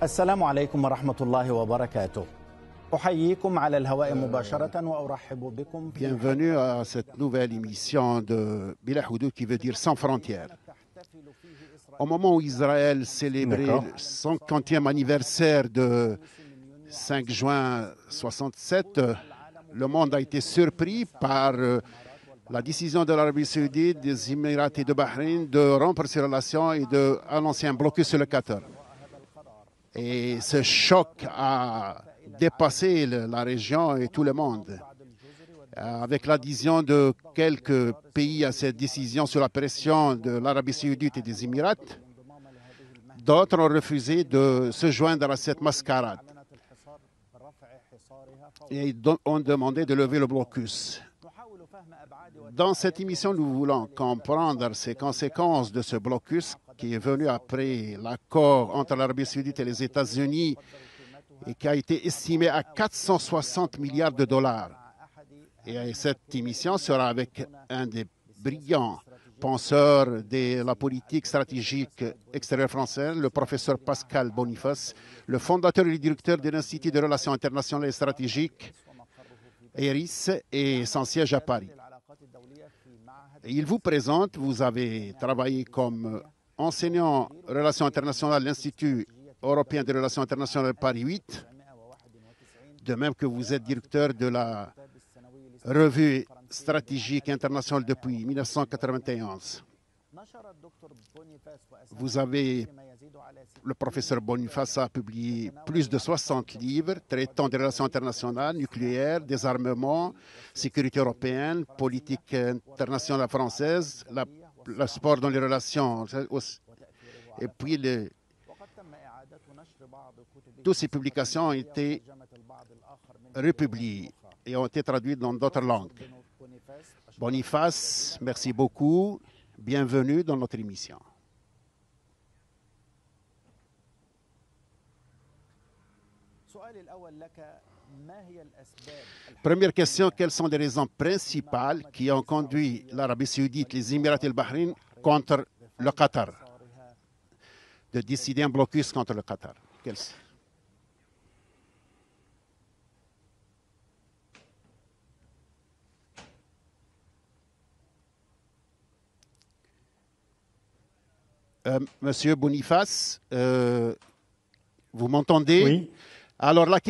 السلام عليكم ورحمة الله وبركاته. أحييكم على الهواء مباشرة وأرحب بكم. Bienvenue à cette nouvelle émission de Bila Houdoud qui veut dire sans frontières. Au moment où Israël célébrait le 50e anniversaire de 5 juin 67, le monde a été surpris par la décision de l'Arabie saoudite, des Émirats et de Bahreïn de rompre ses relations et d'annoncer un blocus sur le Qatar. Et ce choc a dépassé la région et tout le monde. Avec l'adhésion de quelques pays à cette décision sous la pression de l'Arabie saoudite et des Émirats, d'autres ont refusé de se joindre à cette mascarade et ont demandé de lever le blocus. Dans cette émission, nous voulons comprendre ces conséquences de ce blocus qui est venu après l'accord entre l'Arabie saoudite et les États-Unis et qui a été estimé à 460 milliards de dollars. Et cette émission sera avec un des brillants penseurs de la politique stratégique extérieure française, le professeur Pascal Boniface, le fondateur et directeur de l'Institut de Relations internationales et stratégiques, ERIS, et son siège à Paris. Il vous présente, vous avez travaillé comme enseignant relations internationales à l'Institut européen des relations internationales Paris 8, de même que vous êtes directeur de la revue stratégique internationale depuis 1991. Le professeur Boniface a publié plus de 60 livres traitant des relations internationales, nucléaires, désarmement, sécurité européenne, politique internationale française, le sport dans les relations. Et puis, toutes ces publications ont été republiées et ont été traduites dans d'autres langues. Boniface, merci beaucoup. Bienvenue dans notre émission. Première question, quelles sont les raisons principales qui ont conduit l'Arabie saoudite, les Émirats et le Bahreïn contre le Qatar, de décider un blocus contre le Qatar? Monsieur Boniface, vous m'entendez? Oui. Alors la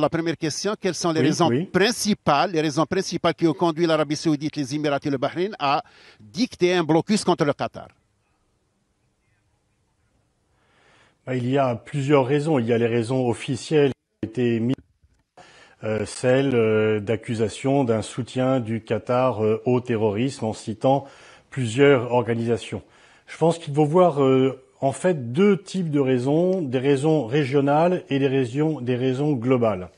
première question, quelles sont les raisons principales qui ont conduit l'Arabie saoudite, les Émirats et le Bahreïn à dicter un blocus contre le Qatar? Il y a plusieurs raisons. Il y a les raisons officielles qui ont été mises, celle d'accusation d'un soutien du Qatar au terrorisme en citant plusieurs organisations. Je pense qu'il faut voir en fait deux types de raisons, des raisons régionales et des raisons globales.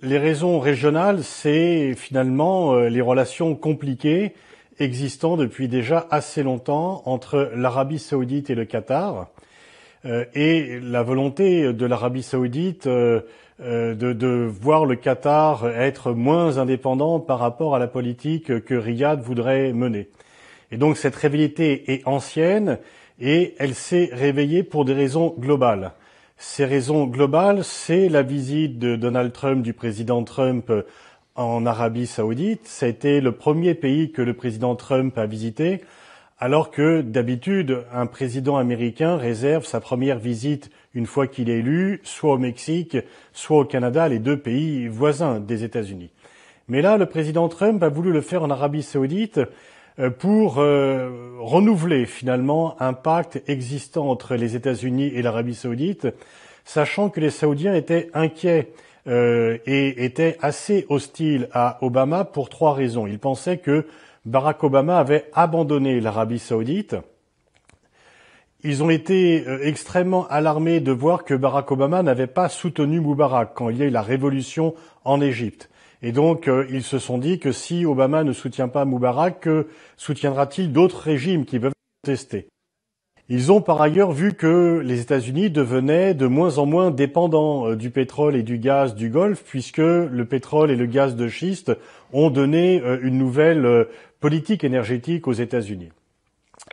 Les raisons régionales, c'est finalement les relations compliquées existant depuis déjà assez longtemps entre l'Arabie saoudite et le Qatar, et la volonté de l'Arabie saoudite de voir le Qatar être moins indépendant par rapport à la politique que Riyad voudrait mener. Et donc cette rivalité est ancienne et elle s'est réveillée pour des raisons globales. Ces raisons globales, c'est la visite de Donald Trump, du président Trump, en Arabie saoudite. Ça a été le premier pays que le président Trump a visité, alors que d'habitude, un président américain réserve sa première visite une fois qu'il est élu, soit au Mexique, soit au Canada, les deux pays voisins des États-Unis. Mais là, le président Trump a voulu le faire en Arabie saoudite pour renouveler finalement un pacte existant entre les États-Unis et l'Arabie saoudite, sachant que les Saoudiens étaient inquiets et étaient assez hostiles à Obama pour trois raisons. Ils pensaient que Barack Obama avait abandonné l'Arabie saoudite. Ils ont été extrêmement alarmés de voir que Barack Obama n'avait pas soutenu Moubarak quand il y a eu la révolution en Égypte. Et donc, ils se sont dit que si Obama ne soutient pas Moubarak, soutiendra-t-il d'autres régimes qui peuvent contester? Ils ont par ailleurs vu que les États-Unis devenaient de moins en moins dépendants du pétrole et du gaz du Golfe, puisque le pétrole et le gaz de schiste ont donné une nouvelle politique énergétique aux États-Unis.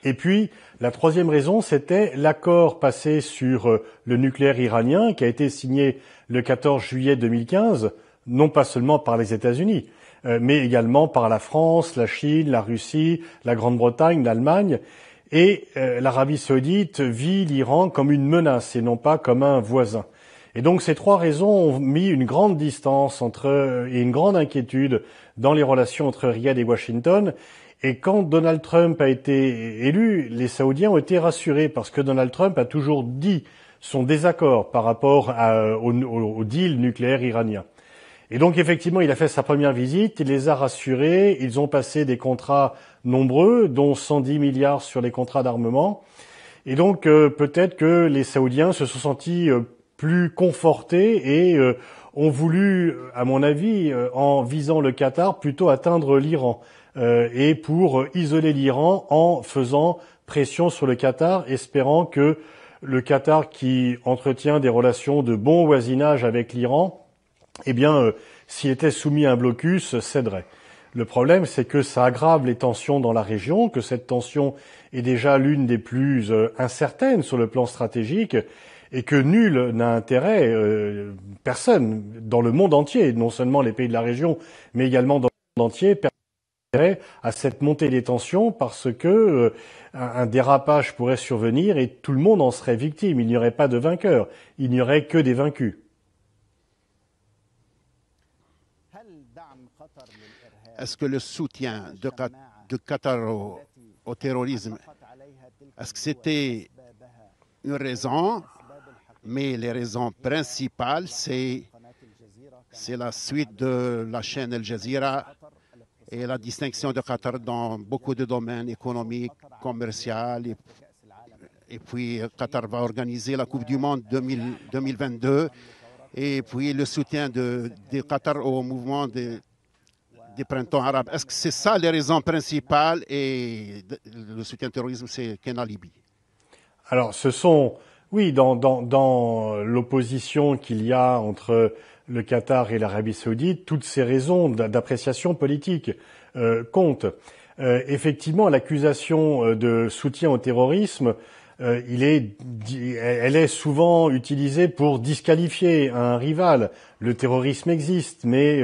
Et puis, la troisième raison, c'était l'accord passé sur le nucléaire iranien qui a été signé le 14 juillet 2015, non pas seulement par les États-Unis, mais également par la France, la Chine, la Russie, la Grande-Bretagne, l'Allemagne. Et l'Arabie saoudite vit l'Iran comme une menace et non pas comme un voisin. Et donc ces trois raisons ont mis une grande distance et une grande inquiétude dans les relations entre Riyad et Washington. Et quand Donald Trump a été élu, les Saoudiens ont été rassurés parce que Donald Trump a toujours dit son désaccord par rapport au deal nucléaire iranien. Et donc effectivement, il a fait sa première visite, il les a rassurés, ils ont passé des contrats nombreux, dont 110 milliards sur les contrats d'armement. Et donc peut-être que les Saoudiens se sont sentis plus confortés et ont voulu, à mon avis, en visant le Qatar, plutôt atteindre l'Iran. Et pour isoler l'Iran en faisant pression sur le Qatar, espérant que le Qatar, qui entretient des relations de bon voisinage avec l'Iran, eh bien, s'il était soumis à un blocus, céderait. Le problème, c'est que ça aggrave les tensions dans la région, que cette tension est déjà l'une des plus incertaines sur le plan stratégique, et que nul n'a intérêt, personne dans le monde entier, non seulement les pays de la région, mais également dans le monde entier, à cette montée des tensions parce que un dérapage pourrait survenir et tout le monde en serait victime. Il n'y aurait pas de vainqueur, il n'y aurait que des vaincus. Est-ce que le soutien de Qatar au terrorisme, est-ce que c'était une raison? Mais les raisons principales, c'est la suite de la chaîne Al Jazeera et la distinction de Qatar dans beaucoup de domaines économiques, commerciaux. Et puis, Qatar va organiser la Coupe du Monde 2022. Et puis, le soutien de Qatar au mouvement des printemps arabes. Est-ce que c'est ça les raisons principales et le soutien au terrorisme, c'est qu'un alibi? Alors, ce sont, oui, dans l'opposition qu'il y a entre le Qatar et l'Arabie saoudite, toutes ces raisons d'appréciation politique comptent. Effectivement, l'accusation de soutien au terrorisme, elle est souvent utilisée pour disqualifier un rival. Le terrorisme existe, mais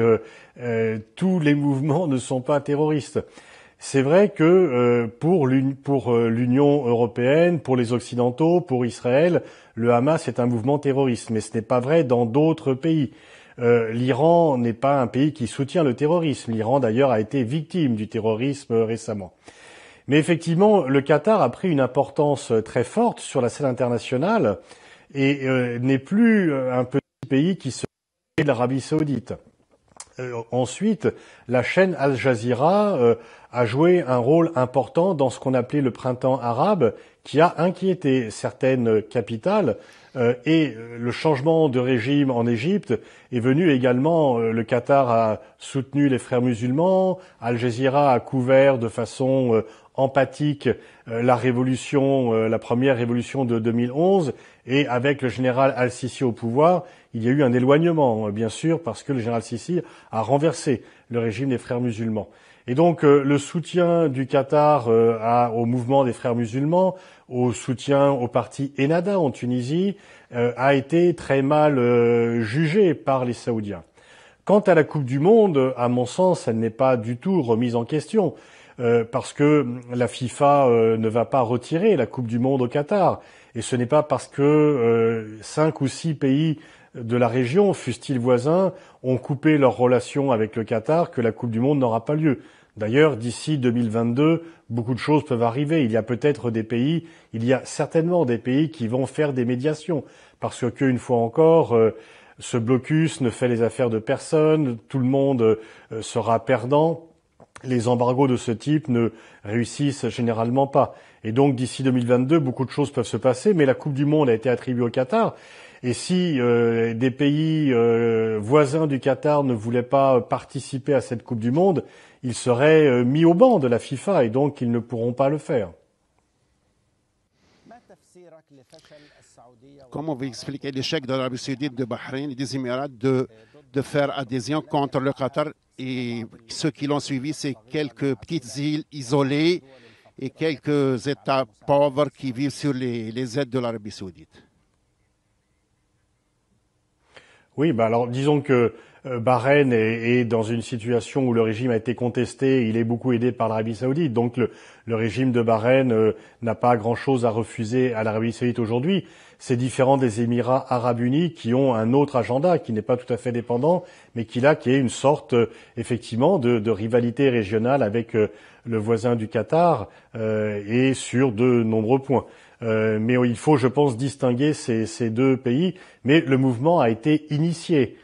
tous les mouvements ne sont pas terroristes. C'est vrai que pour l'Union européenne, pour les Occidentaux, pour Israël, le Hamas est un mouvement terroriste, mais ce n'est pas vrai dans d'autres pays. L'Iran n'est pas un pays qui soutient le terrorisme. L'Iran, d'ailleurs, a été victime du terrorisme récemment. Mais effectivement, le Qatar a pris une importance très forte sur la scène internationale et n'est plus un petit pays qui se de l'Arabie saoudite. Ensuite, la chaîne Al Jazeera a joué un rôle important dans ce qu'on appelait le printemps arabe, qui a inquiété certaines capitales. Et le changement de régime en Égypte est venu également. Le Qatar a soutenu les frères musulmans. Al Jazeera a couvert de façon empathique la première révolution de 2011. Et avec le général Al-Sisi au pouvoir, il y a eu un éloignement, bien sûr, parce que le général Sisi a renversé le régime des frères musulmans. Et donc le soutien du Qatar au mouvement des frères musulmans, au soutien au parti Ennahda en Tunisie, a été très mal jugé par les Saoudiens. Quant à la Coupe du Monde, à mon sens, elle n'est pas du tout remise en question, parce que la FIFA ne va pas retirer la Coupe du Monde au Qatar. Et ce n'est pas parce que 5 ou 6 pays de la région, fussent-ils voisins, ont coupé leurs relations avec le Qatar que la Coupe du Monde n'aura pas lieu. D'ailleurs, d'ici 2022, beaucoup de choses peuvent arriver. Il y a certainement des pays qui vont faire des médiations, parce que, une fois encore, ce blocus ne fait les affaires de personne, tout le monde sera perdant. Les embargos de ce type ne réussissent généralement pas. Et donc, d'ici 2022, beaucoup de choses peuvent se passer, mais la Coupe du Monde a été attribuée au Qatar. Et si des pays voisins du Qatar ne voulaient pas participer à cette Coupe du Monde, ils seraient mis au banc de la FIFA et donc ils ne pourront pas le faire. Comment vous expliquez l'échec de l'Arabie saoudite, de Bahreïn et des Émirats de faire adhésion contre le Qatar? Et ceux qui l'ont suivi, c'est quelques petites îles isolées et quelques États pauvres qui vivent sur les aides de l'Arabie saoudite. Oui, alors disons que Bahreïn est dans une situation où le régime a été contesté, il est beaucoup aidé par l'Arabie saoudite, donc le régime de Bahreïn n'a pas grand-chose à refuser à l'Arabie saoudite aujourd'hui. C'est différent des Émirats arabes unis qui ont un autre agenda, qui n'est pas tout à fait dépendant, mais qui est une sorte effectivement de rivalité régionale avec le voisin du Qatar et sur de nombreux points. Mais il faut, je pense, distinguer ces deux pays. Mais le mouvement a été initié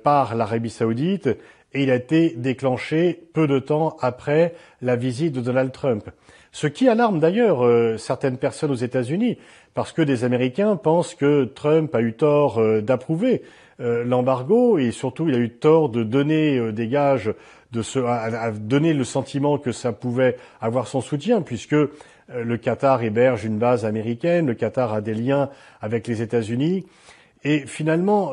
par l'Arabie saoudite et il a été déclenché peu de temps après la visite de Donald Trump. Ce qui alarme d'ailleurs certaines personnes aux États-Unis, parce que des Américains pensent que Trump a eu tort d'approuver l'embargo et surtout il a eu tort de donner des gages, à donner le sentiment que ça pouvait avoir son soutien, puisque le Qatar héberge une base américaine, le Qatar a des liens avec les États-Unis. Et finalement,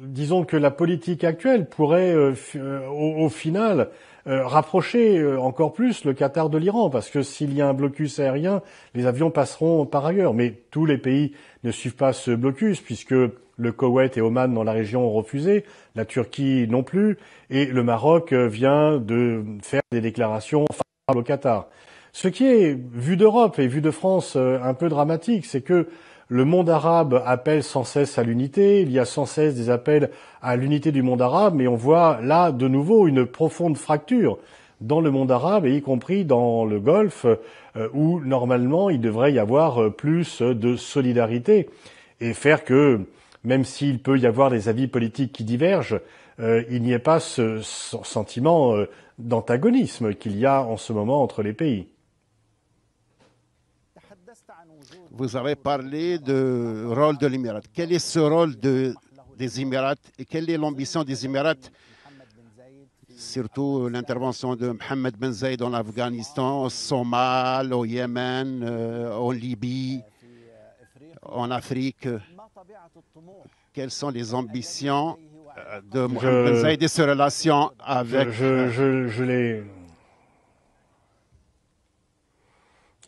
disons que la politique actuelle pourrait, au final, rapprocher encore plus le Qatar de l'Iran, parce que s'il y a un blocus aérien, les avions passeront par ailleurs. Mais tous les pays ne suivent pas ce blocus, puisque le Koweït et Oman dans la région ont refusé, la Turquie non plus, et le Maroc vient de faire des déclarations favorables au Qatar. Ce qui est, vu d'Europe et vu de France, un peu dramatique, c'est que le monde arabe appelle sans cesse à l'unité, il y a sans cesse des appels à l'unité du monde arabe, mais on voit là de nouveau une profonde fracture dans le monde arabe, et y compris dans le Golfe, où normalement il devrait y avoir plus de solidarité, et faire que, même s'il peut y avoir des avis politiques qui divergent, il n'y ait pas ce sentiment d'antagonisme qu'il y a en ce moment entre les pays. Vous avez parlé du rôle de l'Émirat. Quel est ce rôle des Émirats et quelle est l'ambition des Émirats, surtout l'intervention de Mohammed Ben Zayed en Afghanistan, au Somalie, au Yémen, en Libye, en Afrique? Quelles sont les ambitions de Mohammed Ben Zayed et ses relations avec...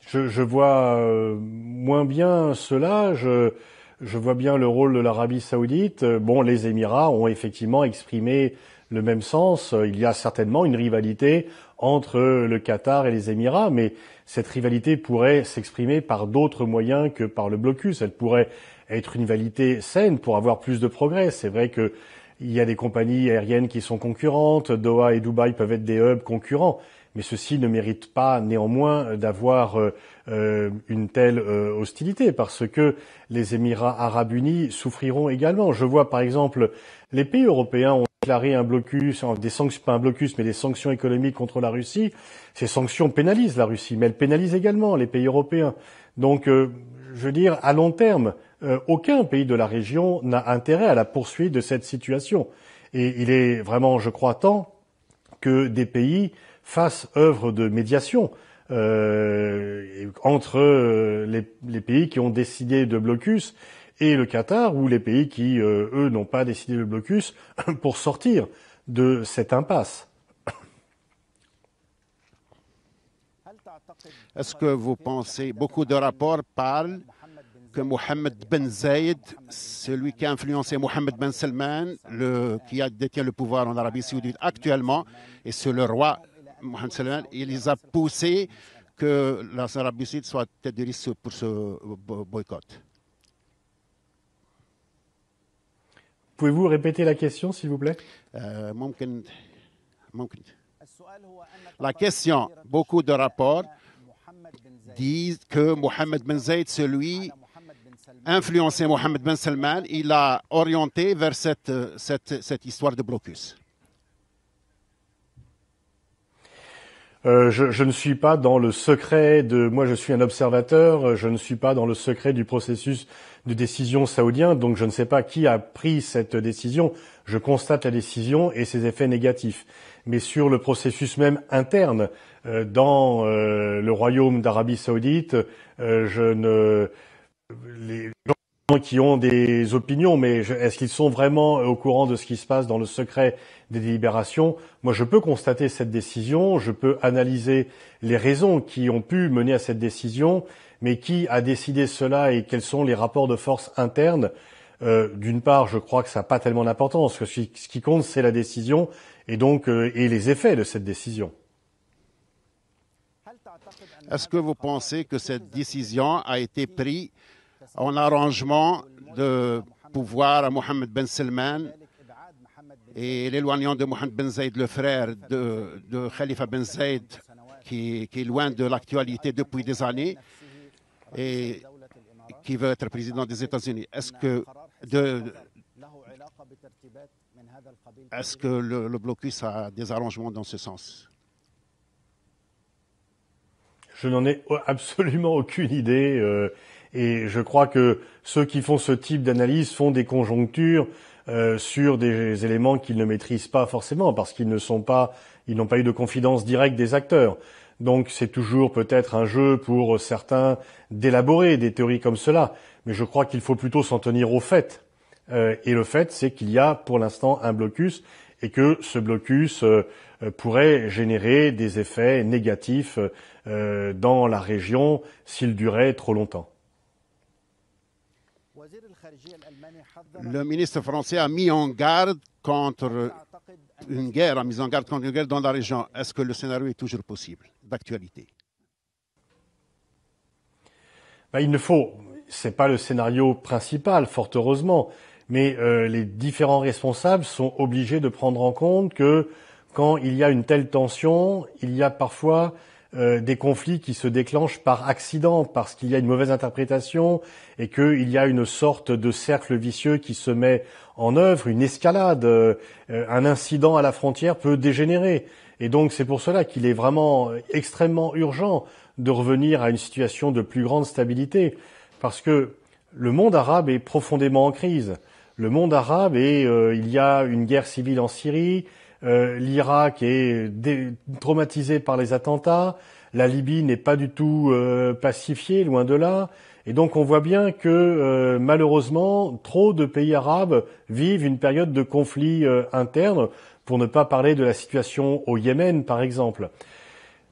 Je vois moins bien cela. Je vois bien le rôle de l'Arabie saoudite. Bon, les Émirats ont effectivement exprimé le même sens. Il y a certainement une rivalité entre le Qatar et les Émirats, mais cette rivalité pourrait s'exprimer par d'autres moyens que par le blocus. Elle pourrait être une rivalité saine pour avoir plus de progrès. C'est vrai que il y a des compagnies aériennes qui sont concurrentes. Doha et Dubaï peuvent être des hubs concurrents. Mais ceci ne mérite pas néanmoins d'avoir une telle hostilité, parce que les Émirats arabes unis souffriront également. Je vois par exemple les pays européens ont déclaré un blocus, des sanctions, pas un blocus, mais des sanctions économiques contre la Russie. Ces sanctions pénalisent la Russie, mais elles pénalisent également les pays européens. Donc, je veux dire, à long terme, aucun pays de la région n'a intérêt à la poursuite de cette situation. Et il est vraiment, je crois, temps que des pays fassent œuvre de médiation entre les pays qui ont décidé de blocus et le Qatar, ou les pays qui, eux, n'ont pas décidé de blocus, pour sortir de cette impasse. Est-ce que vous pensez, beaucoup de rapports parlent que Mohammed Ben Zayed, celui qui a influencé Mohammed Ben Salman, qui détient le pouvoir en Arabie saoudite actuellement, et c'est le roi Mohammed Salman, il les a poussés que l'Arabie saoudite soit tête de liste pour ce boycott. Pouvez-vous répéter la question, s'il vous plaît? La question, beaucoup de rapports disent que Mohammed Ben Zayed, celui influencé Mohammed Ben Salman, il a orienté vers cette histoire de blocus. Je ne suis pas dans le secret moi je suis un observateur, je ne suis pas dans le secret du processus de décision saoudien, donc je ne sais pas qui a pris cette décision. Je constate la décision et ses effets négatifs. Mais sur le processus même interne dans le royaume d'Arabie saoudite, les gens qui ont des opinions, mais est-ce qu'ils sont vraiment au courant de ce qui se passe dans le secret des délibérations? Moi, je peux constater cette décision, je peux analyser les raisons qui ont pu mener à cette décision, mais qui a décidé cela et quels sont les rapports de force internes? D'une part, je crois que ça n'a pas tellement d'importance, parce que ce qui compte, c'est la décision et donc et les effets de cette décision. Est-ce que vous pensez que cette décision a été prise en arrangement de pouvoir à Mohammed Ben Salman et l'éloignement de Mohammed Ben Zayed, le frère de Khalifa Ben Zayed, qui est loin de l'actualité depuis des années et qui veut être président des États-Unis? Est-ce que le blocus a des arrangements dans ce sens? Je n'en ai absolument aucune idée et je crois que ceux qui font ce type d'analyse font des conjonctures sur des éléments qu'ils ne maîtrisent pas forcément parce qu'ils n'ont pas eu de confidence directe des acteurs. Donc c'est toujours peut-être un jeu pour certains d'élaborer des théories comme cela, mais je crois qu'il faut plutôt s'en tenir au fait. Et le fait, c'est qu'il y a pour l'instant un blocus et que ce blocus pourrait générer des effets négatifs dans la région s'il durait trop longtemps. Le ministre français a mis en garde contre une guerre, dans la région. Est-ce que le scénario est toujours possible, d'actualité? C'est pas le scénario principal, fort heureusement, mais les différents responsables sont obligés de prendre en compte que quand il y a une telle tension, il y a parfois des conflits qui se déclenchent par accident, parce qu'il y a une mauvaise interprétation et qu'il y a une sorte de cercle vicieux qui se met en œuvre, une escalade, un incident à la frontière peut dégénérer. Et donc c'est pour cela qu'il est vraiment extrêmement urgent de revenir à une situation de plus grande stabilité, parce que le monde arabe est profondément en crise. Le monde arabe il y a une guerre civile en Syrie, l'Irak est traumatisé par les attentats, la Libye n'est pas du tout pacifiée, loin de là. Et donc on voit bien que malheureusement, trop de pays arabes vivent une période de conflit interne, pour ne pas parler de la situation au Yémen par exemple.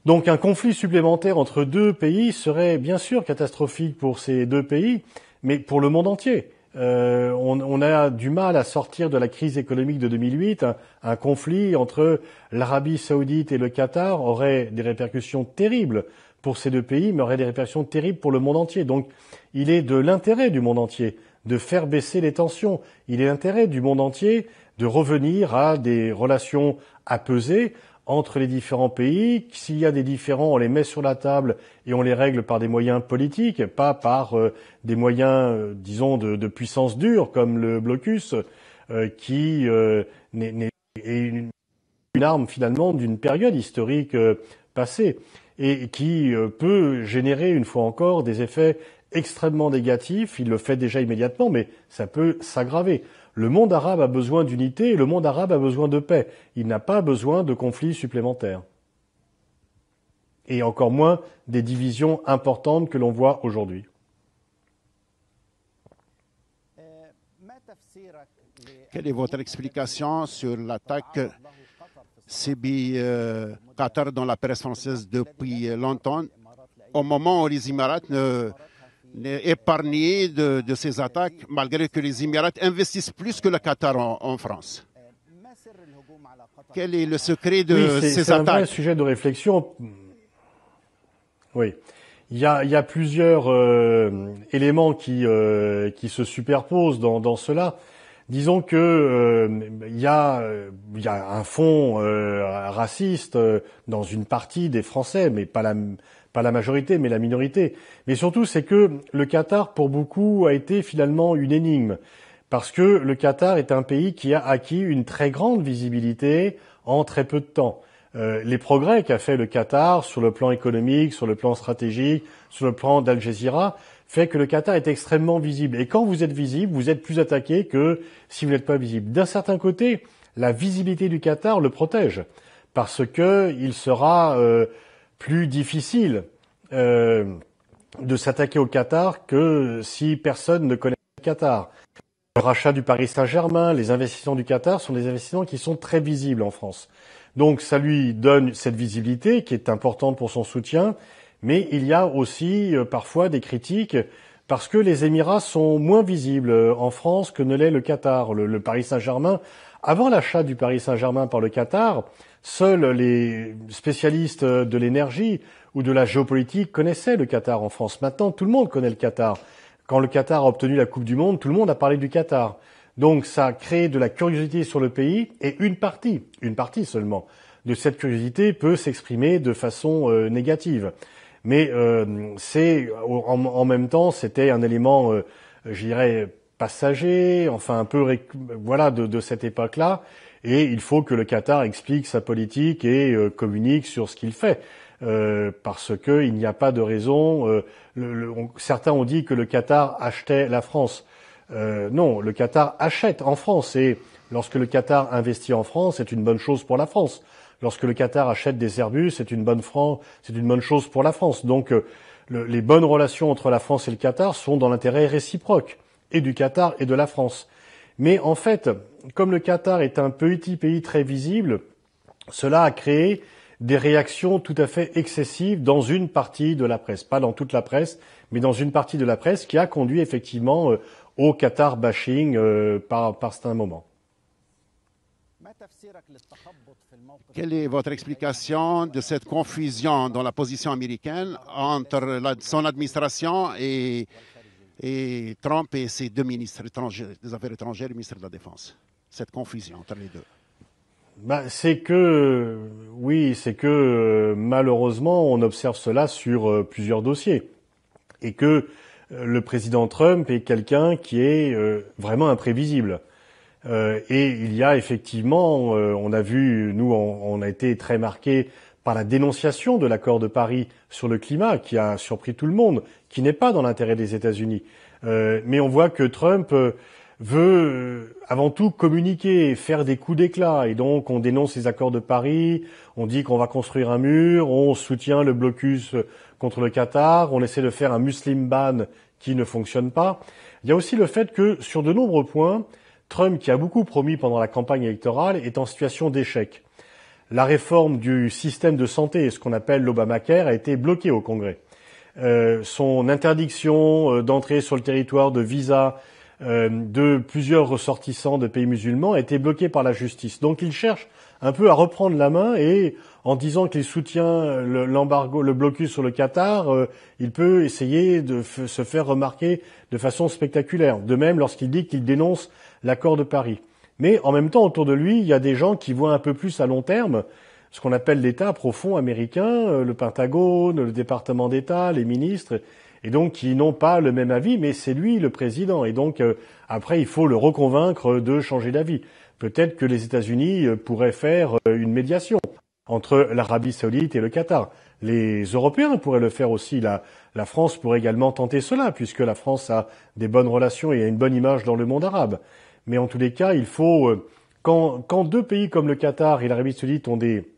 Donc un conflit supplémentaire entre deux pays serait bien sûr catastrophique pour ces deux pays, mais pour le monde entier. On a du mal à sortir de la crise économique de 2008. Un conflit entre l'Arabie saoudite et le Qatar aurait des répercussions terribles pour ces deux pays, mais aurait des répercussions terribles pour le monde entier. Donc il est de l'intérêt du monde entier de faire baisser les tensions. Il est l'intérêt du monde entier de revenir à des relations apaisées entre les différents pays. S'il y a des différends, on les met sur la table et on les règle par des moyens politiques, pas par des moyens, disons, de puissance dure, comme le blocus, qui est une arme finalement d'une période historique passée et qui peut générer, une fois encore, des effets extrêmement négatifs. Il le fait déjà immédiatement, mais ça peut s'aggraver. Le monde arabe a besoin d'unité et le monde arabe a besoin de paix. Il n'a pas besoin de conflits supplémentaires. Et encore moins des divisions importantes que l'on voit aujourd'hui. Quelle est votre explication sur l'attaque subie Qatar dans la presse française depuis longtemps, au moment où les Émirats n'est épargné de ces attaques, malgré que les Émirats investissent plus que le Qatar en France? Quel est le secret de ces attaques? C'est un vrai sujet de réflexion. Oui. Il y a plusieurs éléments qui se superposent dans cela. Disons que il y a un fond raciste dans une partie des Français, mais pas la majorité, mais la minorité. Mais surtout, c'est que le Qatar, pour beaucoup, a été finalement une énigme. Parce que le Qatar est un pays qui a acquis une très grande visibilité en très peu de temps. Les progrès qu'a fait le Qatar sur le plan économique, sur le plan stratégique, sur le plan d'Al Jazeera, fait que le Qatar est extrêmement visible. Et quand vous êtes visible, vous êtes plus attaqué que si vous n'êtes pas visible. D'un certain côté, la visibilité du Qatar le protège. Parce que il sera plus difficile de s'attaquer au Qatar que si personne ne connaît Qatar. Le rachat du Paris Saint-Germain, les investissements du Qatar sont des investissements qui sont très visibles en France. Donc ça lui donne cette visibilité qui est importante pour son soutien, mais il y a aussi parfois des critiques parce que les Émirats sont moins visibles en France que ne l'est le Qatar. Le Paris Saint-Germain, avant l'achat du Paris Saint-Germain par le Qatar, seuls les spécialistes de l'énergie ou de la géopolitique connaissaient le Qatar en France. Maintenant, tout le monde connaît le Qatar. Quand le Qatar a obtenu la Coupe du Monde, tout le monde a parlé du Qatar. Donc ça a créé de la curiosité sur le pays et une partie seulement de cette curiosité peut s'exprimer de façon négative. Mais en même temps, c'était un élément, je dirais, passager, enfin un peu de cette époque-là. Et il faut que le Qatar explique sa politique et communique sur ce qu'il fait. Parce que il n'y a pas de raison. Certains ont dit que le Qatar achetait la France. Non, le Qatar achète en France et lorsque le Qatar investit en France, c'est une bonne chose pour la France. Lorsque le Qatar achète des Airbus, c'est une bonne chose pour la France. Donc les bonnes relations entre la France et le Qatar sont dans l'intérêt réciproque et du Qatar et de la France. Mais en fait, comme le Qatar est un petit pays très visible, cela a créé des réactions tout à fait excessives dans une partie de la presse, pas dans toute la presse, mais dans une partie de la presse qui a conduit effectivement au Qatar bashing par certains moments. Quelle est votre explication de cette confusion dans la position américaine entre son administration et Trump et ses deux ministres des Affaires étrangères et ministre de la Défense? Cette confusion entre les deux. C'est que malheureusement on observe cela sur plusieurs dossiers et que le président Trump est quelqu'un qui est vraiment imprévisible. Et il y a effectivement, on a vu, nous on a été très marqués par la dénonciation de l'accord de Paris sur le climat qui a surpris tout le monde, qui n'est pas dans l'intérêt des États-Unis. Mais on voit que Trump veut avant tout communiquer, faire des coups d'éclat, et donc on dénonce les accords de Paris, on dit qu'on va construire un mur, on soutient le blocus contre le Qatar, on essaie de faire un muslim ban qui ne fonctionne pas. Il y a aussi le fait que sur de nombreux points, Trump, qui a beaucoup promis pendant la campagne électorale, est en situation d'échec. La réforme du système de santé, ce qu'on appelle l'Obamacare, a été bloquée au Congrès. Son interdiction d'entrée sur le territoire de visa de plusieurs ressortissants de pays musulmans a été bloquée par la justice. Donc il cherche un peu à reprendre la main et en disant qu'il soutient l'embargo, le blocus sur le Qatar, il peut essayer de se faire remarquer de façon spectaculaire. De même lorsqu'il dit qu'il dénonce l'accord de Paris. Mais en même temps, autour de lui, il y a des gens qui voient un peu plus à long terme ce qu'on appelle l'État profond américain, le Pentagone, le département d'État, les ministres, et donc qui n'ont pas le même avis, mais c'est lui le président. Et donc après, il faut le reconvaincre de changer d'avis. Peut-être que les États-Unis pourraient faire une médiation entre l'Arabie saoudite et le Qatar. Les Européens pourraient le faire aussi. La France pourrait également tenter cela, puisque la France a des bonnes relations et a une bonne image dans le monde arabe. Mais en tous les cas, il faut quand deux pays comme le Qatar et l'Arabie saoudite ont des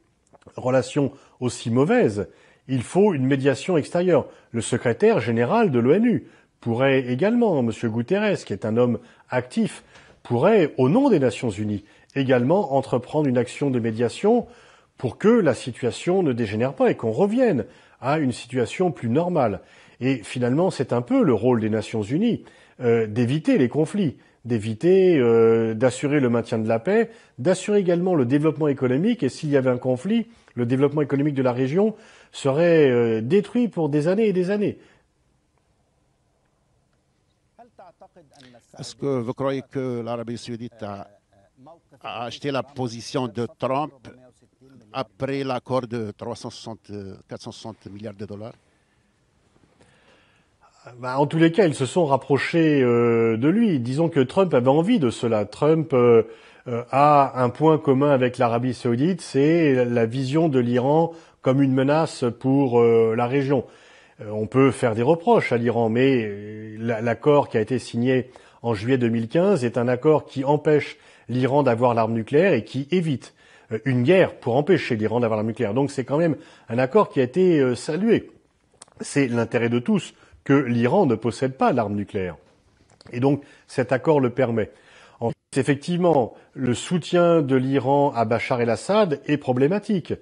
relations aussi mauvaises, il faut une médiation extérieure. Le secrétaire général de l'ONU pourrait également, M. Guterres, qui est un homme actif, pourrait, au nom des Nations Unies, également entreprendre une action de médiation pour que la situation ne dégénère pas et qu'on revienne à une situation plus normale. Et finalement, c'est un peu le rôle des Nations Unies, d'éviter les conflits, d'éviter d'assurer le maintien de la paix, d'assurer également le développement économique. Et s'il y avait un conflit, le développement économique de la région serait détruit pour des années et des années. Est-ce que vous croyez que l'Arabie saoudite a acheté la position de Trump après l'accord de 460 milliards de dollars? En tous les cas, ils se sont rapprochés de lui. Disons que Trump avait envie de cela. Trump a un point commun avec l'Arabie saoudite, c'est la vision de l'Iran comme une menace pour la région. On peut faire des reproches à l'Iran, mais l'accord qui a été signé en juillet 2015 est un accord qui empêche l'Iran d'avoir l'arme nucléaire et qui évite une guerre pour empêcher l'Iran d'avoir l'arme nucléaire. Donc c'est quand même un accord qui a été salué. C'est l'intérêt de tous que l'Iran ne possède pas l'arme nucléaire. Et donc cet accord le permet. Ensuite, effectivement, le soutien de l'Iran à Bachar el-Assad est problématique.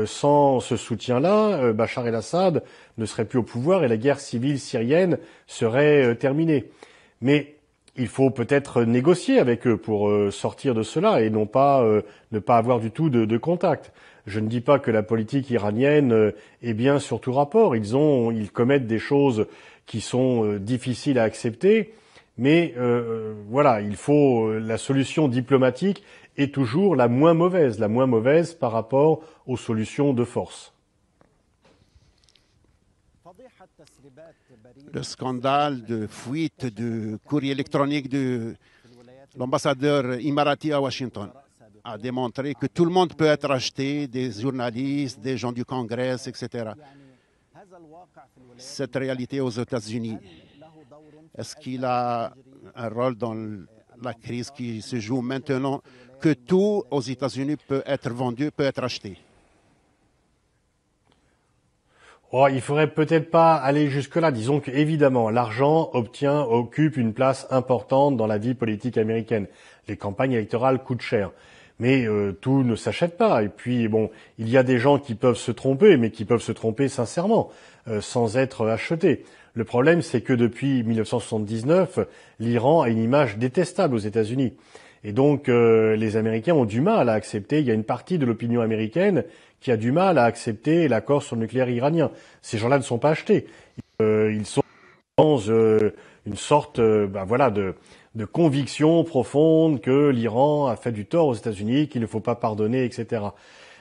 Sans ce soutien-là, Bachar el-Assad ne serait plus au pouvoir et la guerre civile syrienne serait terminée. Mais il faut peut-être négocier avec eux pour sortir de cela et non pas ne pas avoir du tout de contact. Je ne dis pas que la politique iranienne est bien sur tout rapport. Ils commettent des choses qui sont difficiles à accepter, mais voilà, la solution diplomatique est toujours la moins mauvaise par rapport aux solutions de force. Le scandale de fuite de courrier électronique de l'ambassadeur Imarati à Washington a démontré que tout le monde peut être acheté, des journalistes, des gens du Congrès, etc. Cette réalité aux États-Unis, est-ce qu'il a un rôle dans la crise qui se joue maintenant, que tout aux États-Unis peut être vendu, peut être acheté? Oh, il faudrait peut-être pas aller jusque-là. Disons qu'évidemment, l'argent occupe une place importante dans la vie politique américaine. Les campagnes électorales coûtent cher. Mais tout ne s'achète pas. Et puis, bon, il y a des gens qui peuvent se tromper, mais qui peuvent se tromper sincèrement, sans être achetés. Le problème, c'est que depuis 1979, l'Iran a une image détestable aux États-Unis. Et donc, les Américains ont du mal à accepter. Il y a une partie de l'opinion américaine qui a du mal à accepter l'accord sur le nucléaire iranien. Ces gens-là ne sont pas achetés. Ils sont dans une sorte, de conviction profonde que l'Iran a fait du tort aux États-Unis, qu'il ne faut pas pardonner, etc.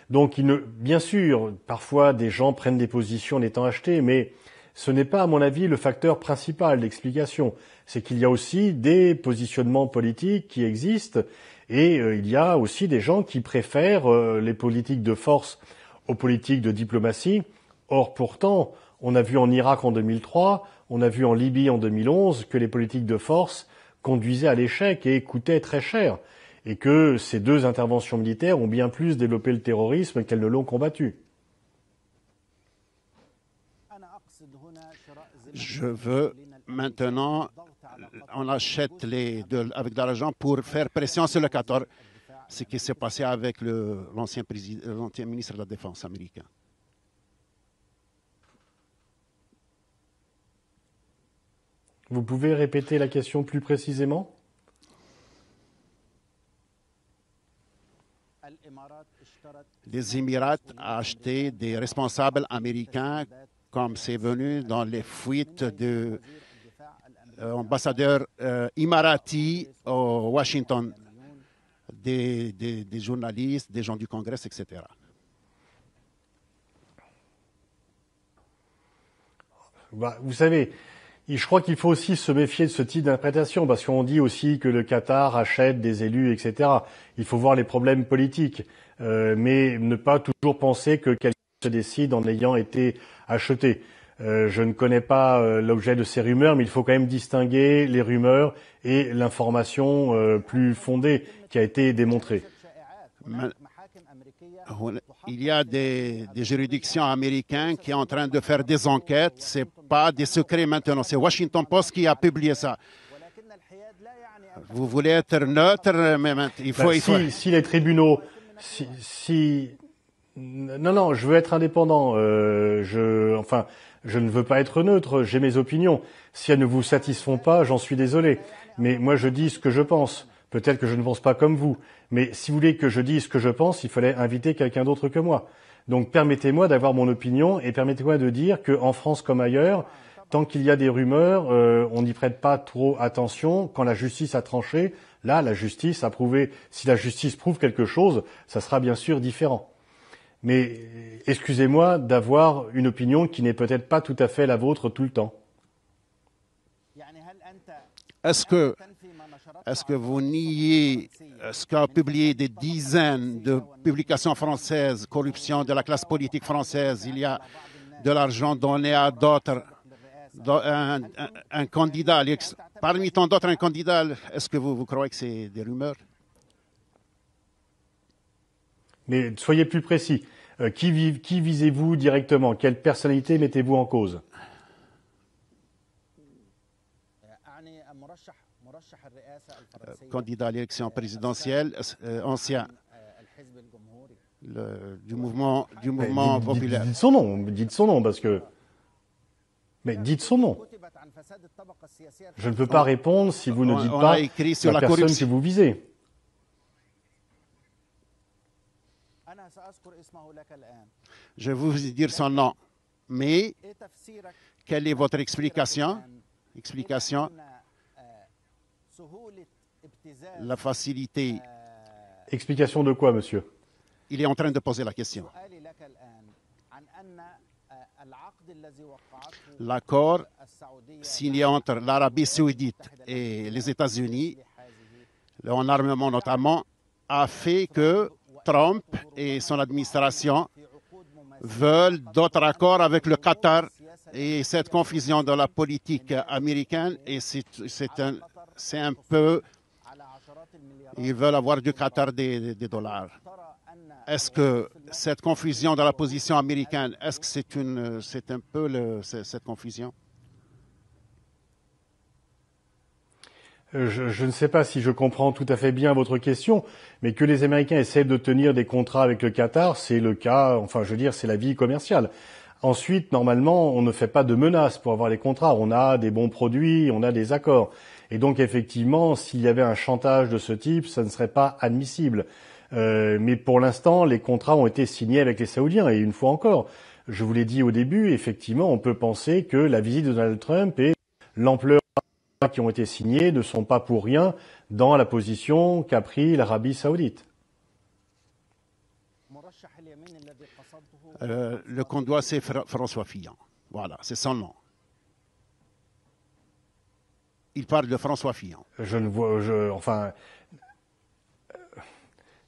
Donc, bien sûr, parfois des gens prennent des positions en étant achetés, mais ce n'est pas, à mon avis, le facteur principal d'explication. C'est qu'il y a aussi des positionnements politiques qui existent et il y a aussi des gens qui préfèrent les politiques de force aux politiques de diplomatie. Or, pourtant, on a vu en Irak en 2003, on a vu en Libye en 2011 que les politiques de force conduisaient à l'échec et coûtaient très cher, et que ces deux interventions militaires ont bien plus développé le terrorisme qu'elles ne l'ont combattu. Je veux maintenant, on achète avec de l'argent pour faire pression sur le Qatar, ce qui s'est passé avec l'ancien ministre de la Défense américain. Vous pouvez répéter la question plus précisément ? Les Émirats ont acheté des responsables américains, comme c'est venu dans les fuites de l'ambassadeur Imarati à Washington, des journalistes, des gens du Congrès, etc. Vous savez, je crois qu'il faut aussi se méfier de ce type d'interprétation, parce qu'on dit aussi que le Qatar achète des élus, etc. Il faut voir les problèmes politiques, mais ne pas toujours penser que quelqu'un se décide en ayant été acheté. Je ne connais pas l'objet de ces rumeurs, mais il faut quand même distinguer les rumeurs et l'information plus fondée qui a été démontrée. Il y a des juridictions américaines qui sont en train de faire des enquêtes. Ce n'est pas des secrets maintenant. C'est Washington Post qui a publié ça. Vous voulez être neutre, mais il faut... Si les tribunaux... Non, je veux être indépendant. Je ne veux pas être neutre. J'ai mes opinions. Si elles ne vous satisfont pas, j'en suis désolé. Mais moi, je dis ce que je pense. Peut-être que je ne pense pas comme vous. Mais si vous voulez que je dise ce que je pense, il fallait inviter quelqu'un d'autre que moi. Donc, permettez-moi d'avoir mon opinion et permettez-moi de dire qu'en France comme ailleurs, tant qu'il y a des rumeurs, on n'y prête pas trop attention. Quand la justice a tranché, là, la justice a prouvé. Si la justice prouve quelque chose, ça sera bien sûr différent. Mais excusez-moi d'avoir une opinion qui n'est peut-être pas tout à fait la vôtre tout le temps. Est-ce que vous niez ce qu'a publié des dizaines de publications françaises, corruption de la classe politique française, il y a de l'argent donné à d'autres, un candidat, parmi tant d'autres un candidat, est-ce que vous croyez que c'est des rumeurs? Mais soyez plus précis. Qui visez-vous directement? Quelle personnalité mettez-vous en cause? candidat à l'élection présidentielle, ancien du mouvement populaire. Dites son nom, parce que... Mais dites son nom. Je ne peux pas répondre si vous ne dites pas écrit sur la la personne corruption. que vous visez. Je vais vous dire son nom. Mais quelle est votre explication? La facilité. Explication de quoi, monsieur? Il est en train de poser la question. L'accord signé entre l'Arabie saoudite et les États-Unis, en armement notamment, a fait que Trump et son administration veulent d'autres accords avec le Qatar. Et cette confusion dans la politique américaine, et c'est un peu... Ils veulent avoir du Qatar des dollars. Est-ce que cette confusion dans la position américaine, est-ce que c'est un peu cette confusion? Je ne sais pas si je comprends tout à fait bien votre question, mais que les Américains essaient d'obtenir des contrats avec le Qatar, c'est le cas, enfin je veux dire, c'est la vie commerciale. Ensuite, normalement, on ne fait pas de menaces pour avoir les contrats. On a des bons produits, on a des accords. Et donc, effectivement, s'il y avait un chantage de ce type, ça ne serait pas admissible. Mais pour l'instant, les contrats ont été signés avec les Saoudiens. Et une fois encore, je vous l'ai dit au début, effectivement, on peut penser que la visite de Donald Trump et l'ampleur qui ont été signés ne sont pas pour rien dans la position qu'a pris l'Arabie saoudite. Le candidat, c'est François Fillon. Voilà, c'est son nom. Il parle de François Fillon.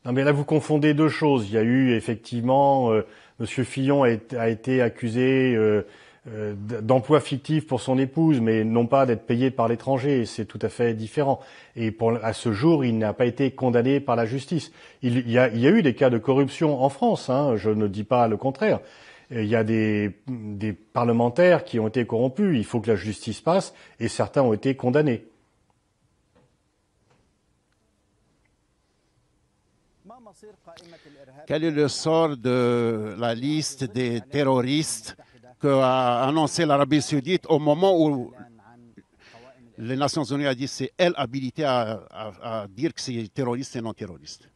Non, mais là, vous confondez deux choses. Il y a eu, effectivement, Monsieur Fillon a été accusé d'emploi fictif pour son épouse, mais non pas d'être payé par l'étranger. C'est tout à fait différent. Et à ce jour, il n'a pas été condamné par la justice. Il y a eu des cas de corruption en France, hein, je ne dis pas le contraire. Il y a des parlementaires qui ont été corrompus. Il faut que la justice passe, et certains ont été condamnés. Quel est le sort de la liste des terroristes qu'a annoncé l'Arabie saoudite au moment où les Nations unies ont dit que c'est elle habilitée à dire que c'est terroriste et non terroriste?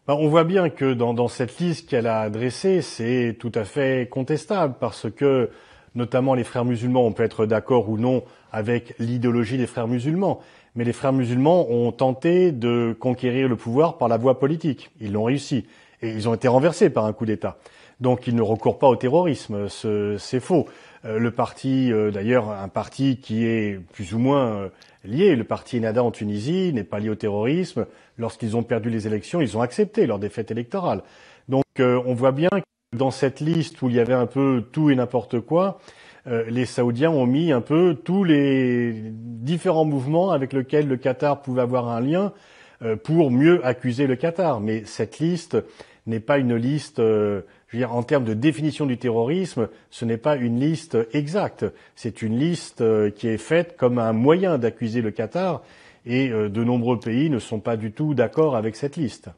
On voit bien que dans cette liste qu'elle a dressée, c'est tout à fait contestable parce que, notamment les frères musulmans, on peut être d'accord ou non avec l'idéologie des frères musulmans, mais les frères musulmans ont tenté de conquérir le pouvoir par la voie politique. Ils l'ont réussi et ils ont été renversés par un coup d'État. Donc ils ne recourent pas au terrorisme, c'est faux. Le parti, d'ailleurs, un parti qui est plus ou moins lié, le parti Ennahda en Tunisie, n'est pas lié au terrorisme. Lorsqu'ils ont perdu les élections, ils ont accepté leur défaite électorale. Donc on voit bien que dans cette liste où il y avait un peu tout et n'importe quoi, les Saoudiens ont mis un peu tous les différents mouvements avec lesquels le Qatar pouvait avoir un lien pour mieux accuser le Qatar. Mais cette liste n'est pas une liste, je veux dire, en termes de définition du terrorisme, ce n'est pas une liste exacte. C'est une liste qui est faite comme un moyen d'accuser le Qatar et de nombreux pays ne sont pas du tout d'accord avec cette liste.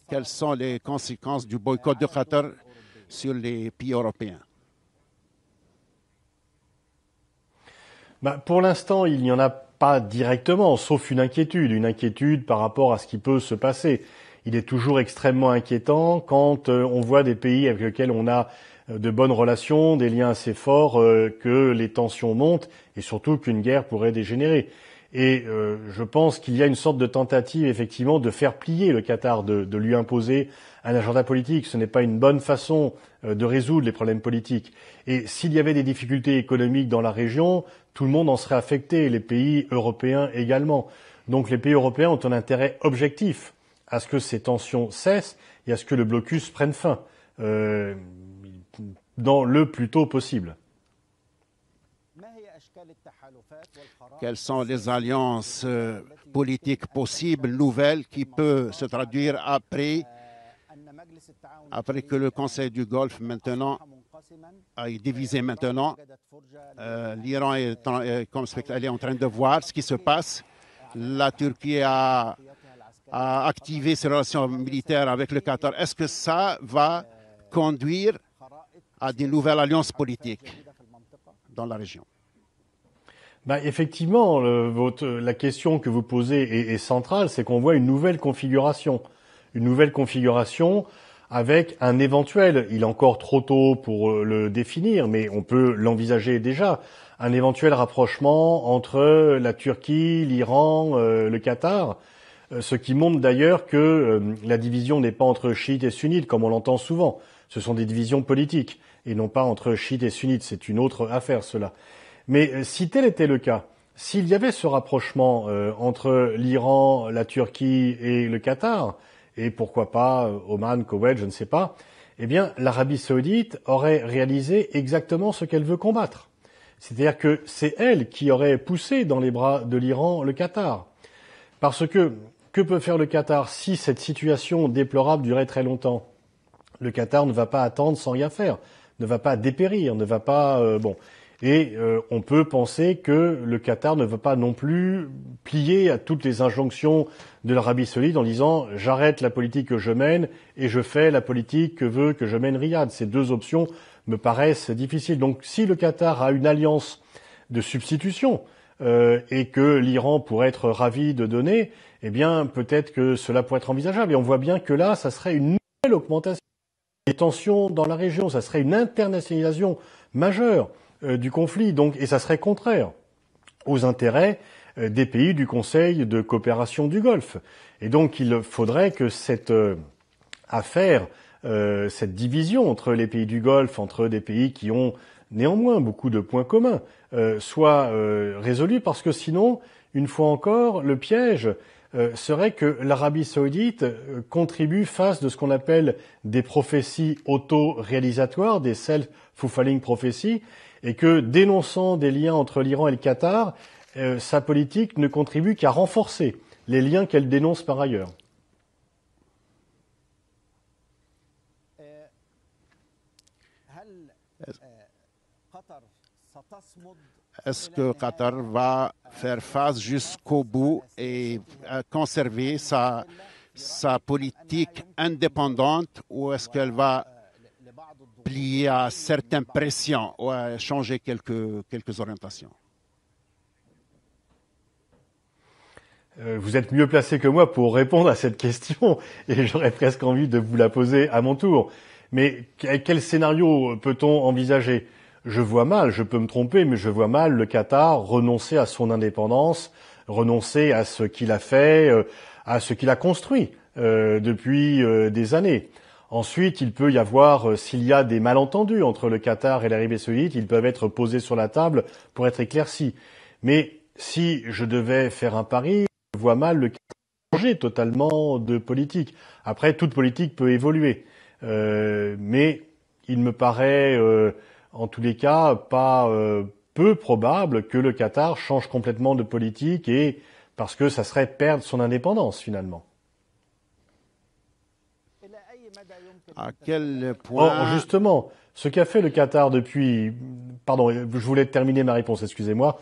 Quelles sont les conséquences du boycott du Qatar sur les pays européens? Pour l'instant, il n'y en a pas directement, sauf une inquiétude par rapport à ce qui peut se passer. Il est toujours extrêmement inquiétant quand on voit des pays avec lesquels on a de bonnes relations, des liens assez forts, que les tensions montent et surtout qu'une guerre pourrait dégénérer. Et je pense qu'il y a une sorte de tentative, effectivement, de faire plier le Qatar, de lui imposer un agenda politique. Ce n'est pas une bonne façon de résoudre les problèmes politiques. Et s'il y avait des difficultés économiques dans la région, tout le monde en serait affecté, les pays européens également. Donc les pays européens ont un intérêt objectif à ce que ces tensions cessent et à ce que le blocus prenne fin dans le plus tôt possible. Quelles sont les alliances politiques possibles, nouvelles, qui peuvent se traduire après après que le Conseil du Golfe maintenant est divisé maintenant, l'Iran comme spectateur, est en train de voir ce qui se passe. La Turquie a activé ses relations militaires avec le Qatar. Est-ce que ça va conduire à des nouvelles alliances politiques dans la région? Effectivement, la question que vous posez est centrale, c'est qu'on voit une nouvelle configuration avec un éventuel, il est encore trop tôt pour le définir, mais on peut l'envisager déjà, un éventuel rapprochement entre la Turquie, l'Iran, le Qatar, ce qui montre d'ailleurs que la division n'est pas entre chiites et sunnites, comme on l'entend souvent. Ce sont des divisions politiques, et non pas entre chiites et sunnites. C'est une autre affaire, cela. Mais si tel était le cas, s'il y avait ce rapprochement entre l'Iran, la Turquie et le Qatar, et pourquoi pas Oman, Koweït, je ne sais pas, eh bien l'Arabie saoudite aurait réalisé exactement ce qu'elle veut combattre. C'est-à-dire que c'est elle qui aurait poussé dans les bras de l'Iran le Qatar. Parce que peut faire le Qatar si cette situation déplorable durait très longtemps? Le Qatar ne va pas attendre sans rien faire, ne va pas dépérir, ne va pas... on peut penser que le Qatar ne veut pas non plus plier à toutes les injonctions de l'Arabie saoudite en disant « j'arrête la politique que je mène et je fais la politique que veut que je mène Riyad ». Ces deux options me paraissent difficiles. Donc si le Qatar a une alliance de substitution et que l'Iran pourrait être ravi de donner, eh bien peut-être que cela pourrait être envisageable. Et on voit bien que là, ça serait une nouvelle augmentation des tensions dans la région, ça serait une internationalisation majeure du conflit, donc, et ça serait contraire aux intérêts des pays du Conseil de coopération du Golfe. Et donc, il faudrait que cette affaire, cette division entre les pays du Golfe, entre des pays qui ont néanmoins beaucoup de points communs, soit résolue, parce que sinon, une fois encore, le piège serait que l'Arabie saoudite contribue face de ce qu'on appelle des prophéties auto-réalisatoires, des self-fulfilling prophecies, et que, dénonçant des liens entre l'Iran et le Qatar, sa politique ne contribue qu'à renforcer les liens qu'elle dénonce par ailleurs. Est-ce que Qatar va faire face jusqu'au bout et conserver sa politique indépendante, ou est-ce qu'elle va plier à certaines pressions ou à changer quelques orientations? Vous êtes mieux placé que moi pour répondre à cette question et j'aurais presque envie de vous la poser à mon tour. Mais quel scénario peut-on envisager? Je vois mal, je peux me tromper, mais je vois mal le Qatar renoncer à son indépendance, renoncer à ce qu'il a fait, à ce qu'il a construit depuis des années. Ensuite, il peut y avoir, s'il y a des malentendus entre le Qatar et l'Arabie saoudite, ils peuvent être posés sur la table pour être éclaircis. Mais si je devais faire un pari, je vois mal le Qatar changer totalement de politique. Après, toute politique peut évoluer. Mais il me paraît... en tous les cas, pas peu probable que le Qatar change complètement de politique, et parce que ça serait perdre son indépendance finalement. À quel point... Or, justement, ce qu'a fait le Qatar depuis... Pardon, je voulais terminer ma réponse, excusez-moi.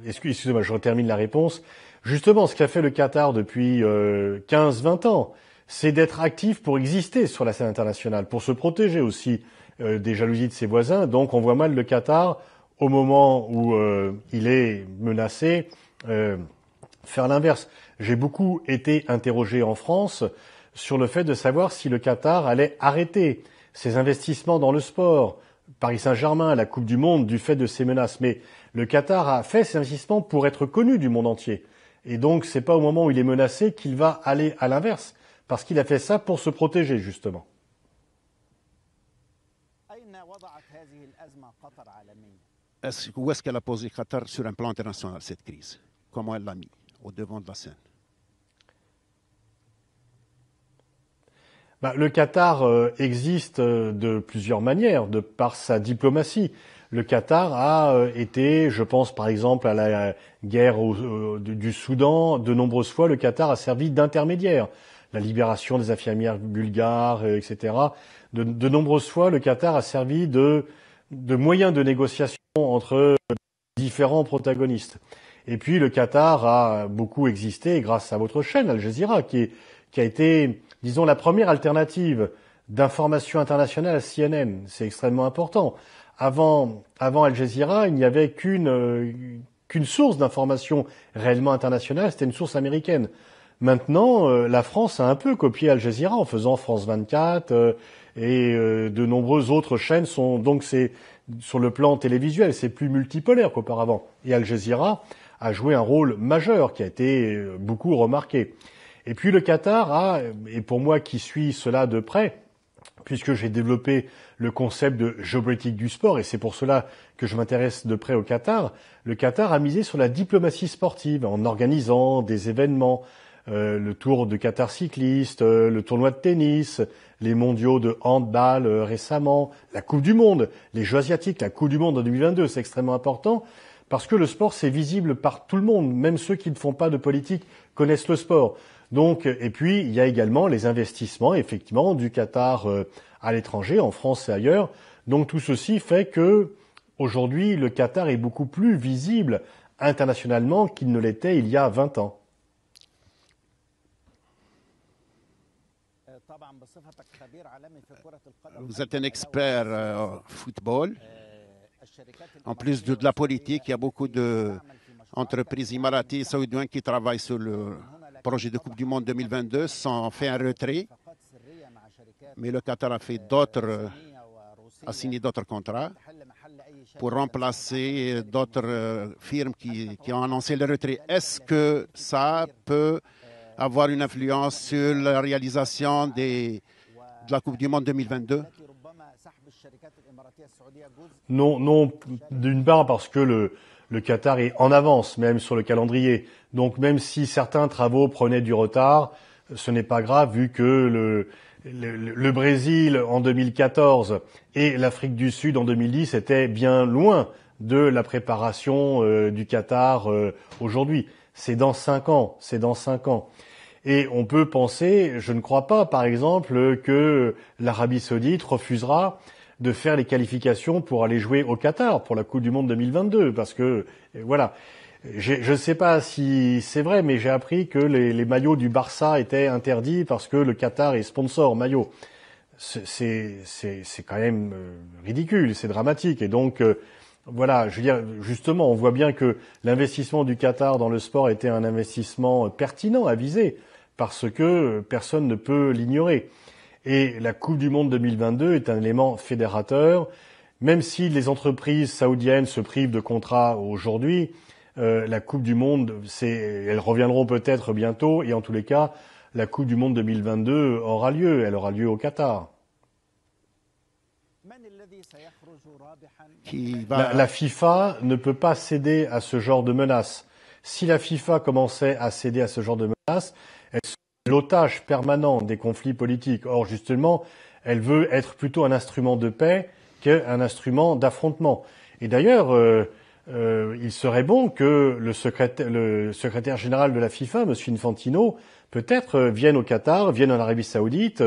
Excusez-moi, je termine la réponse. Justement, ce qu'a fait le Qatar depuis 15-20 ans, c'est d'être actif pour exister sur la scène internationale, pour se protéger aussi des jalousies de ses voisins. Donc on voit mal le Qatar, au moment où il est menacé, faire l'inverse. J'ai beaucoup été interrogé en France sur le fait de savoir si le Qatar allait arrêter ses investissements dans le sport, Paris Saint-Germain, la Coupe du Monde, du fait de ces menaces. Mais le Qatar a fait ses investissements pour être connu du monde entier. Et donc c'est pas au moment où il est menacé qu'il va aller à l'inverse, parce qu'il a fait ça pour se protéger, justement. Où est-ce qu'elle a posé Qatar sur un plan international, cette crise? Comment elle l'a mis au devant de la scène? Le Qatar existe de plusieurs manières, de par sa diplomatie. Le Qatar a été, je pense par exemple à la guerre du Soudan, de nombreuses fois le Qatar a servi d'intermédiaire. la libération des infirmières bulgares, etc. De nombreuses fois, le Qatar a servi de moyen de négociation entre différents protagonistes. Et puis le Qatar a beaucoup existé grâce à votre chaîne Al Jazeera, qui a été, disons, la première alternative d'information internationale à CNN. C'est extrêmement important. Avant Al Jazeera, il n'y avait qu'une source d'information réellement internationale, c'était une source américaine. Maintenant, la France a un peu copié Al Jazeera en faisant France 24 et de nombreuses autres chaînes sont donc c'est sur le plan télévisuel, c'est plus multipolaire qu'auparavant. Et Al Jazeera a joué un rôle majeur qui a été beaucoup remarqué. Et puis le Qatar a, et pour moi qui suis cela de près, puisque j'ai développé le concept de géopolitique du sport, et c'est pour cela que je m'intéresse de près au Qatar, le Qatar a misé sur la diplomatie sportive en organisant des événements, le Tour de Qatar cycliste, le tournoi de tennis, les mondiaux de handball récemment, la Coupe du Monde, les Jeux asiatiques, la Coupe du Monde en 2022, c'est extrêmement important parce que le sport c'est visible par tout le monde, même ceux qui ne font pas de politique connaissent le sport. Donc, et puis il y a également les investissements effectivement du Qatar à l'étranger, en France et ailleurs. Donc tout ceci fait que aujourd'hui le Qatar est beaucoup plus visible internationalement qu'il ne l'était il y a 20 ans. Vous êtes un expert football. En plus de la politique, il y a beaucoup d'entreprises émiraties et saoudiennes qui travaillent sur le projet de Coupe du Monde 2022 sans faire un retrait. Mais le Qatar a signé d'autres contrats pour remplacer d'autres firmes qui ont annoncé le retrait. Est-ce que ça peut avoir une influence sur la réalisation de la Coupe du Monde 2022? Non, d'une part parce que le Qatar est en avance, même sur le calendrier. Donc même si certains travaux prenaient du retard, ce n'est pas grave vu que le Brésil en 2014 et l'Afrique du Sud en 2010 étaient bien loin de la préparation du Qatar aujourd'hui. C'est dans 5 ans. Et on peut penser, je ne crois pas, par exemple, que l'Arabie Saoudite refusera de faire les qualifications pour aller jouer au Qatar pour la Coupe du Monde 2022, parce que voilà. Je ne sais pas si c'est vrai, mais j'ai appris que les maillots du Barça étaient interdits parce que le Qatar est sponsor maillot. C'est quand même ridicule, c'est dramatique. Et donc voilà, je veux dire, justement, on voit bien que l'investissement du Qatar dans le sport était un investissement pertinent à viser, parce que personne ne peut l'ignorer. Et la Coupe du Monde 2022 est un élément fédérateur. Même si les entreprises saoudiennes se privent de contrats aujourd'hui, la Coupe du Monde, elles reviendront peut-être bientôt. Et en tous les cas, la Coupe du Monde 2022 aura lieu. Elle aura lieu au Qatar. La FIFA ne peut pas céder à ce genre de menaces. Si la FIFA commençait à céder à ce genre de menaces, elle serait l'otage permanent des conflits politiques. Or, justement, elle veut être plutôt un instrument de paix qu'un instrument d'affrontement. Et d'ailleurs, il serait bon que le secrétaire général de la FIFA, M. Infantino, peut-être vienne au Qatar, vienne en Arabie Saoudite,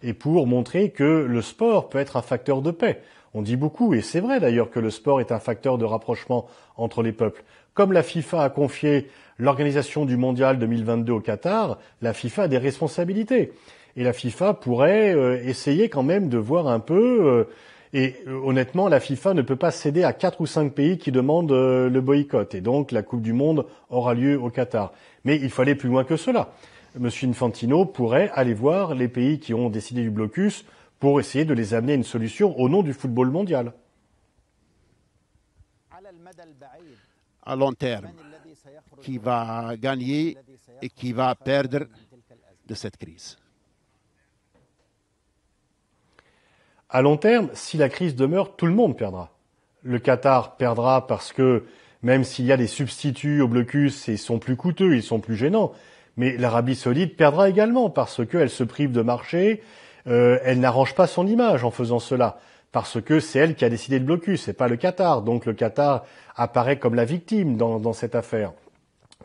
et pour montrer que le sport peut être un facteur de paix. On dit beaucoup, et c'est vrai d'ailleurs que le sport est un facteur de rapprochement entre les peuples. Comme la FIFA a confié l'organisation du Mondial 2022 au Qatar, la FIFA a des responsabilités. Et la FIFA pourrait essayer quand même de voir un peu... honnêtement, la FIFA ne peut pas céder à 4 ou 5 pays qui demandent le boycott. Et donc, la Coupe du Monde aura lieu au Qatar. Mais il faut aller plus loin que cela. Monsieur Infantino pourrait aller voir les pays qui ont décidé du blocus pour essayer de les amener à une solution au nom du football mondial. À long terme, qui va gagner et qui va perdre de cette crise? À long terme, si la crise demeure, tout le monde perdra. Le Qatar perdra parce que même s'il y a des substituts au blocus, ils sont plus coûteux, ils sont plus gênants. Mais l'Arabie Saoudite perdra également parce qu'elle se prive de marché, elle n'arrange pas son image en faisant cela. Parce que c'est elle qui a décidé le blocus, c'est pas le Qatar. Donc le Qatar apparaît comme la victime dans cette affaire.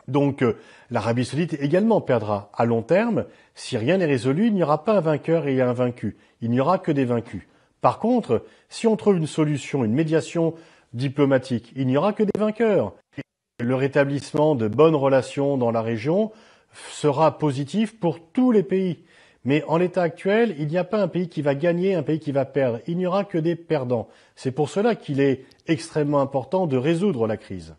Donc l'Arabie saoudite également perdra à long terme. Si rien n'est résolu, il n'y aura pas un vainqueur et un vaincu. Il n'y aura que des vaincus. Par contre, si on trouve une solution, une médiation diplomatique, il n'y aura que des vainqueurs. Le rétablissement de bonnes relations dans la région sera positif pour tous les pays. Mais en l'état actuel, il n'y a pas un pays qui va gagner, un pays qui va perdre. Il n'y aura que des perdants. C'est pour cela qu'il est extrêmement important de résoudre la crise.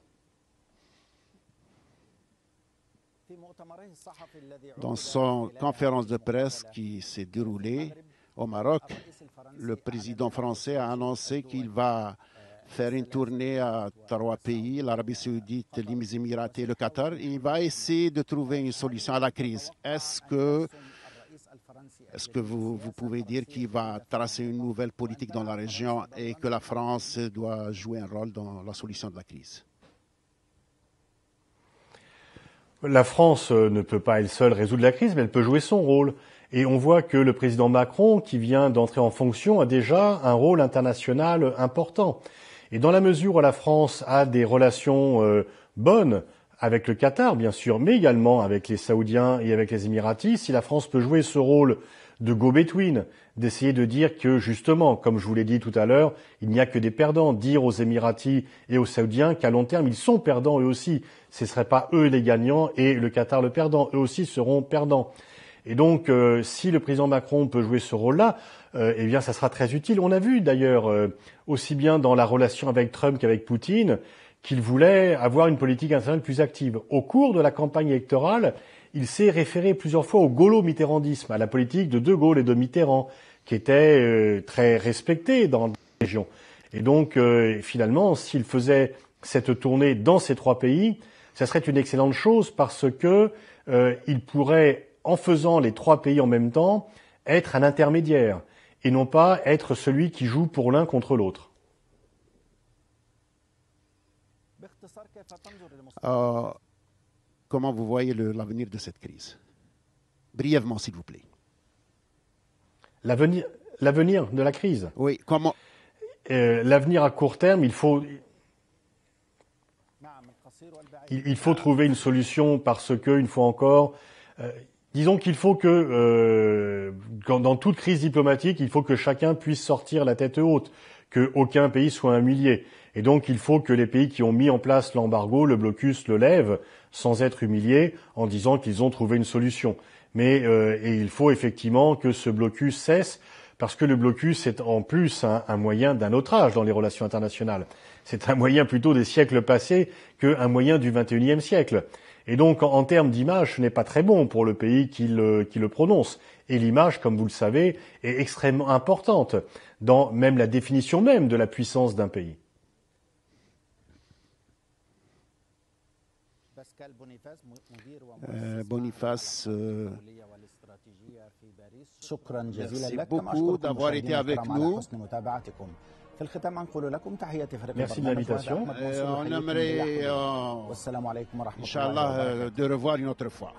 Dans son conférence de presse qui s'est déroulée au Maroc, le président français a annoncé qu'il va faire une tournée à 3 pays, l'Arabie saoudite, les Émirats et le Qatar. Il va essayer de trouver une solution à la crise. Est-ce que vous pouvez dire qu'il va tracer une nouvelle politique dans la région et que la France doit jouer un rôle dans la solution de la crise? La France ne peut pas elle seule résoudre la crise, mais elle peut jouer son rôle. Et on voit que le président Macron, qui vient d'entrer en fonction, a déjà un rôle international important. Et dans la mesure où la France a des relations bonnes avec le Qatar, bien sûr, mais également avec les Saoudiens et avec les Émiratis, si la France peut jouer ce rôle de go-between, d'essayer de dire que, justement, comme je vous l'ai dit tout à l'heure, il n'y a que des perdants, dire aux Émiratis et aux Saoudiens qu'à long terme, ils sont perdants eux aussi. Ce ne seraient pas eux les gagnants et le Qatar le perdant. Eux aussi seront perdants. Et donc, si le président Macron peut jouer ce rôle-là, eh bien, ça sera très utile. On a vu d'ailleurs, aussi bien dans la relation avec Trump qu'avec Poutine, qu'il voulait avoir une politique internationale plus active. Au cours de la campagne électorale, il s'est référé plusieurs fois au gaulo-mitterrandisme, à la politique de De Gaulle et de Mitterrand, qui était très respectée dans la région. Et donc, finalement, s'il faisait cette tournée dans ces 3 pays, ça serait une excellente chose parce que il pourrait, en faisant les 3 pays en même temps, être un intermédiaire et non pas être celui qui joue pour l'un contre l'autre. Comment vous voyez l'avenir de cette crise? Brièvement, s'il vous plaît. L'avenir de la crise? Oui, comment? L'avenir à court terme, il faut trouver une solution parce que, une fois encore, disons qu'il faut que, dans toute crise diplomatique, il faut que chacun puisse sortir la tête haute, qu'aucun pays soit humilié. Et donc, il faut que les pays qui ont mis en place l'embargo, le blocus, le lèvent sans être humiliés en disant qu'ils ont trouvé une solution. Mais et il faut effectivement que ce blocus cesse parce que le blocus est en plus un moyen d'un autre âge dans les relations internationales. C'est un moyen plutôt des siècles passés qu'un moyen du XXIe siècle. Et donc, en termes d'image, ce n'est pas très bon pour le pays qui le prononce. Et l'image, comme vous le savez, est extrêmement importante dans même la définition même de la puissance d'un pays. Boniface, merci beaucoup d'avoir été avec nous. Merci de l'invitation. On aimerait, Inch'Allah, de revoir une autre fois.